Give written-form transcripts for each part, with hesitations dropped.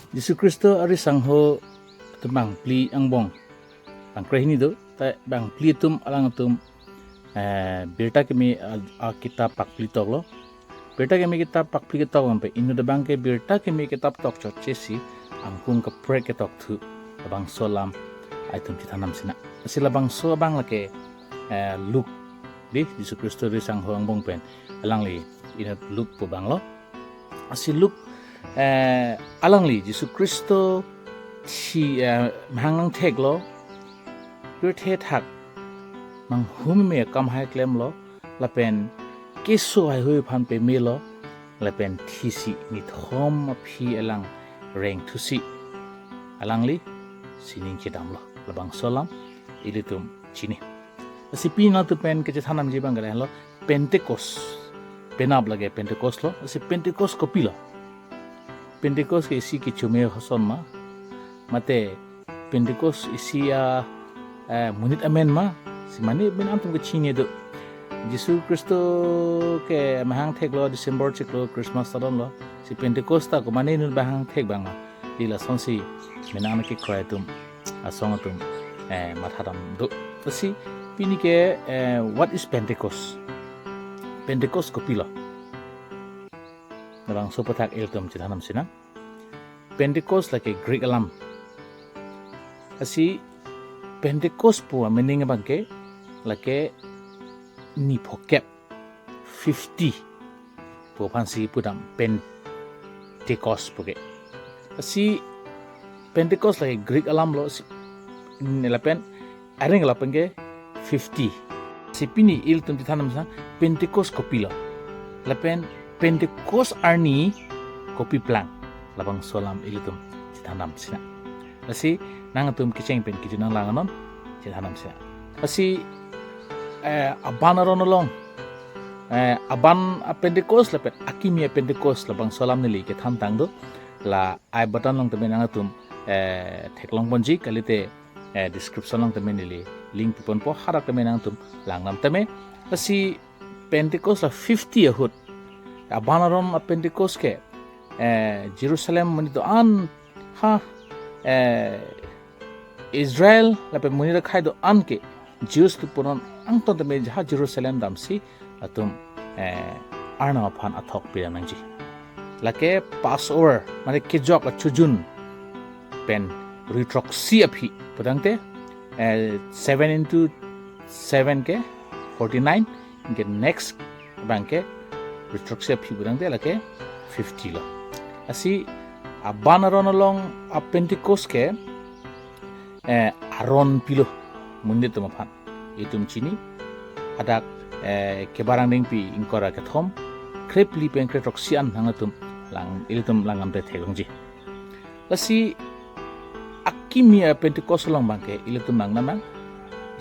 Yesus Kristo ari sangho tumang pli ang bong ang krehini do ta bang pli tum alang tum berta kemi a kitab pak pli toklo berta kemi kitab pak pli tok ampe inu de bang ke berta kemi kitab tok chot chesi angkung ka pre ke tok thu bang solam ai tum titanam sina sila bang so bang lake luk di Yesus Kristo ri sangho ang bong pen alang li ina luk po bang lo asi luk alang li Yesus Kristo si mangang thek lo bir the thak mang hum me kam hai klem lo lapen keso hai hui phan pe me lo lapen thisi ni thom phi alang reng thusi alang li sining chidam lo labang solam ilitum chini asi pina tu pen ke thanam jibang gale lo pentecost penab lage pentecost lo asi pentecost kopi lo pentecost ke isi ki chume hoson ma mate pentecost isi munit amen ma si mani ben antum ke chine do Yesus Kristo ke mahang thek lo December chik lo Christmas sadon lo si pentecost ta ko mani nun bahang thek bang ma lila sonsi menana ke kray tum asong tum matharam do si pini ke what is pentecost pentecost ko pilo nabang sopatak eltum chithanam sina pentecost like a Greek alam asi pentecost po meaning bang ke like ni phokep 50 po pansi pudam pentecost po ke asi pentecost like Greek alam lo si nelapen aring lapen ke 50 si pini il tum tithanam sa pentecost kopilo lapen pentecost arni kopi plang labang solam ilitum tithanam sina asi nangatum kicheng pen kijunang langanon tithanam sina asi abanaron long aban pentecost lapen akimia pentecost labang solam nili ke thantang do la ai batan long temen nangatum theklong bonji kalite description lang temen nili link pon po harak temen nangatum langnam teme asi pentecost la 50 ahut abanaron pentecost ke Jerusalem manito an ha Israel lape munira khai do an ke Jews tu punon ang to teme ha Jerusalem damsi atum arna phan athok piranangji lake Passover mane kejok la chujun pen retroxy aphi pudangte 7 into 7 ke 49 ke next bangke retroxy aphi pudangte lake 50 lo asi abanaron along a pentecost ke aron pilo munde to maphan itum chini adak ke barang ding pi ingkora ke thom krepli pen retroxy an hangatum lang ilitum langam te thegongji asi akimia pentecost long bangke ilitum nang namang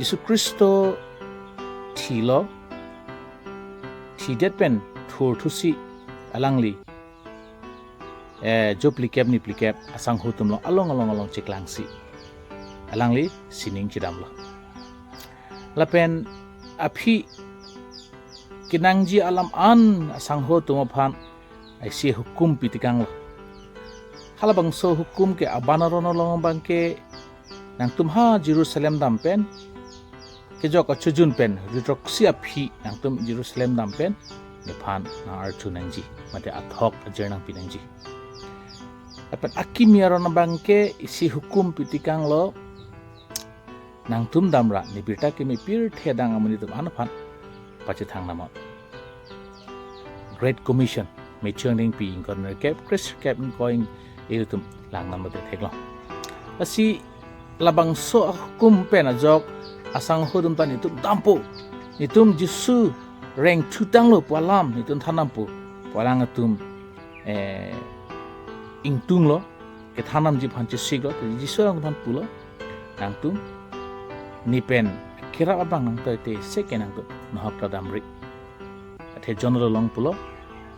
Yesus Kristo thilo thidet pen thur thusi alangli joplikep ni plikep asang hutum lo along chiklangsi alangli sining chidam lo lapen aphi kinangji alam an asang hutum phan aisi hukum pitikang lo halabang so hukum ke abanaron long bangke nang tumha Jerusalem dampen ke jok achujun pen retroxy aphi nang tum Jerusalem dampen nephan na archu nangji mate athok ajernang pinangji apan akimiaron bangke isi hukum pitikang lo nang tum damra ni birta kemi pir thedang amuni tum anaphan pachithang nama Great Commission me chungding pi inkorner cap Chris cap going ilitum lang namate theklo asi labang so hukum pen ajok asang hodum tan itum tampo itum jisu reng chutang lo palam itum thanampu palang atum ingtung lo ke thanam ji phanchi siglo jisu ang phan pulo nang tum nipen kira abang nang te second nang tu nohak damri athe jonro long pulo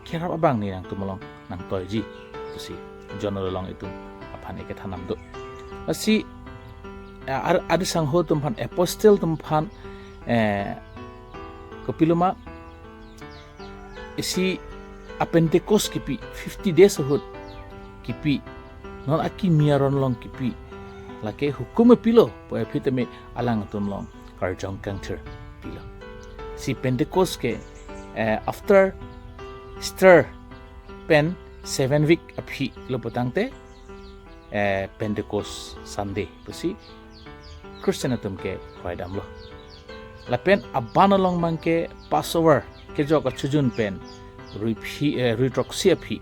kira abang ni nang tumolong nang toy ji si jonro long itu aphan ke thanam do asi ada sang ho tum phan apostle tum phan kopiluma isi a pentecost kipi 50 days hot kipi non aki miaron long kipi lake hukum pilo poe pitame alang tum long karjong kangter pilo si Pentecost ke after Easter pen 7 week api lo potangte Pentecost Sunday pusi Christian atum ke paidam lo la pen abana long mangke Passover ke jok chujun pen rui troxia phi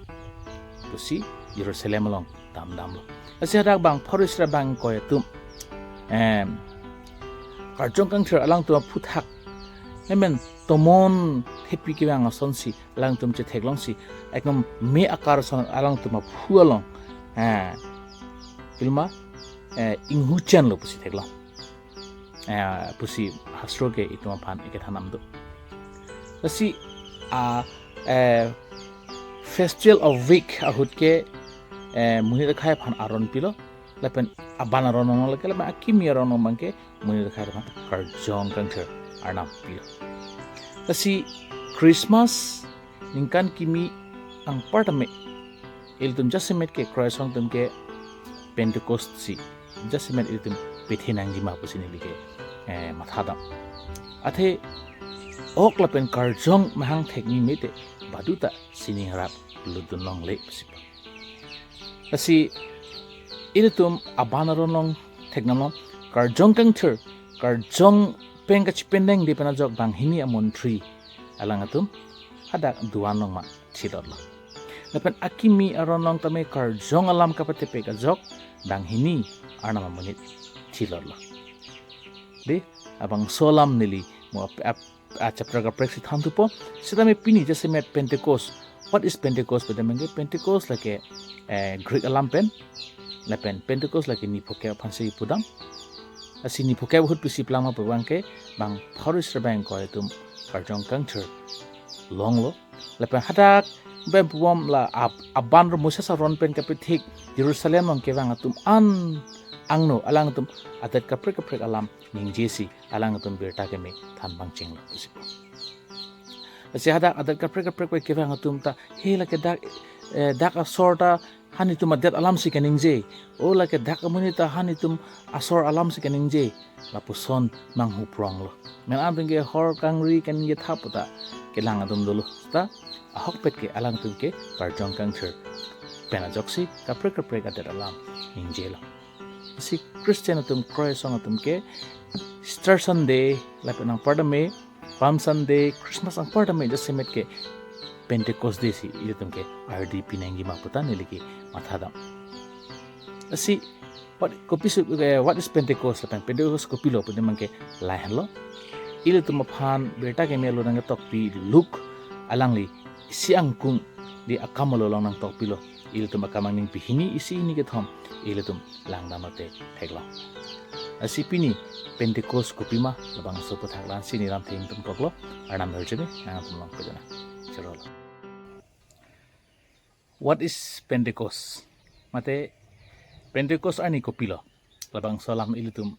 pusi Jerusalem long dam lo asiadak bang phorisra bang ko tum karjong kangter alang tu phuthak hemen tomon hepi ki bang sonsi alang tum che theklong si ekam me akar son alang tum phualong ilma inghuchan lo pusi theklong pusi hasro ke ituma phan eke thanam do asi festival of week ahut ke muni khai phan aron pilo lapen abana ron no leke la akimi ron no mangke muni khai phan karjong kangter arnam pilo asi Christmas ningkan kimi ang partame iltum jasemet ke croissant tum ke Pentecost si jasemet iltum pethinang jima pusini like mathada athe ok lapen karjong mahang thekni mete baduta siningrap ludun long le sipa asi iltum abanaron long theknalong karjong kangter karjong pengka chipendeng di pana jok bang hini amon tree alangatum ada duan long ma chidor lo lapen akimi aron long tame karjong alam kapate peka jok bang hini arnama monit chidor lo de abang solam nili mo chapter ka prexit hantu po sitame pini jase met Pentecost. What is Pentecost? Bedamenge Pentecost like Greek alam pen lapen Pentecost like ni poke phanse pudam asi ni poke bahut pisi plama pawangke bang phoris bang ko tum karjong kangter long lo lapen hadak ben puam la aban ro musa ron pen kapithik Jerusalem long ke bang tum an angno alang tum atat kapre alam ning jesi alang tum berta ke me than bang cheng lo pusi asi hadak adat kapre ke bang tum ta he la ke dak asorta hani tum adat alam si kening je o la ke dak amunita hani tum asor alam si kening je la puson mang hu prong lo men am benge hor kangri ken ye thaputa ke lang adum dolo ta ahok pet ke alang tum ke karjong kangter pena joksi kapre adat alam ning je lo si Christian atum croissant atum ke Easter Sunday lapen ang pardame Palm Sunday Christmas ang pardame jasemet ke Pentecost day si itum ke RDP nangi maputan niliki mathadam asi what is Pentecost lapen Pentecost kopilo pun mangke lahan lo ilutum phan berta ke melo nang tokpi look alangli siang kung di akamalo long nang tokpilo ilutum akamang ning pihini isi ini ke thom ilutum lang namate thekla asipini Pentecost kopima labang sopo thaklan sini ram thing tum koklo arnam herjeme nang tum long pejana chirolo what is Pentecost mate Pentecost ani kopilo labang salam ilutum